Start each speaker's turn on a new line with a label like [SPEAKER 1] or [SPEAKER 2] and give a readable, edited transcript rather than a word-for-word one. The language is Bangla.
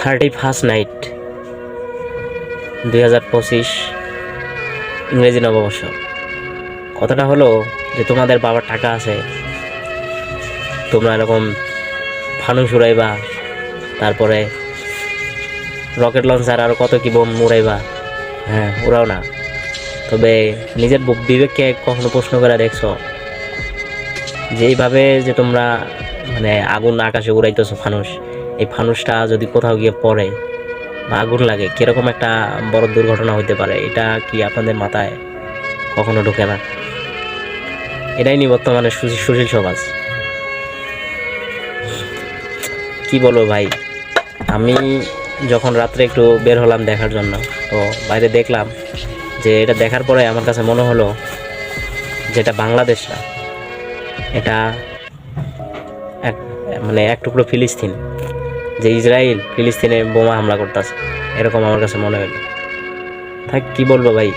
[SPEAKER 1] 31st নাইট 2025 ইংরেজি নববর্ষ। কথাটা হলো যে তোমাদের বাবার টাকা আছে, তোমরা এরকম ফানুস উড়াইবা, তারপরে রকেট লঞ্চার আর কত কি বোম উড়াইবা। হ্যাঁ, উড়াও না, তবে নিজের বিবেককে কখনো প্রশ্ন করে দেখছো যে এইভাবে যে তোমরা মানে আগুন আকাশে উড়াইতেছো ফানুস, এই ফানুসটা যদি কোথাও গিয়ে পড়ে বা আগুন লাগে কিরকম একটা বড় দুর্ঘটনা হইতে পারে, এটা কি আপনাদের মাথায় কখনো ঢোকে না? এটাই নি বর্তমানে সুশীল সমাজ। কি বলবো ভাই, আমি যখন রাত্রে একটু বের হলাম দেখার জন্য, তো বাইরে দেখলাম যে এটা দেখার পরে আমার কাছে মনে হলো যেটা বাংলাদেশ না, এটা এক মানে এক টুকরো ফিলিস্তিন, যে ইসরায়েল ফিলিস্তিনে বোমা হামলা করতেছে, এরকম আমার কাছে মনে হলো। থাক, কি বলবো ভাই।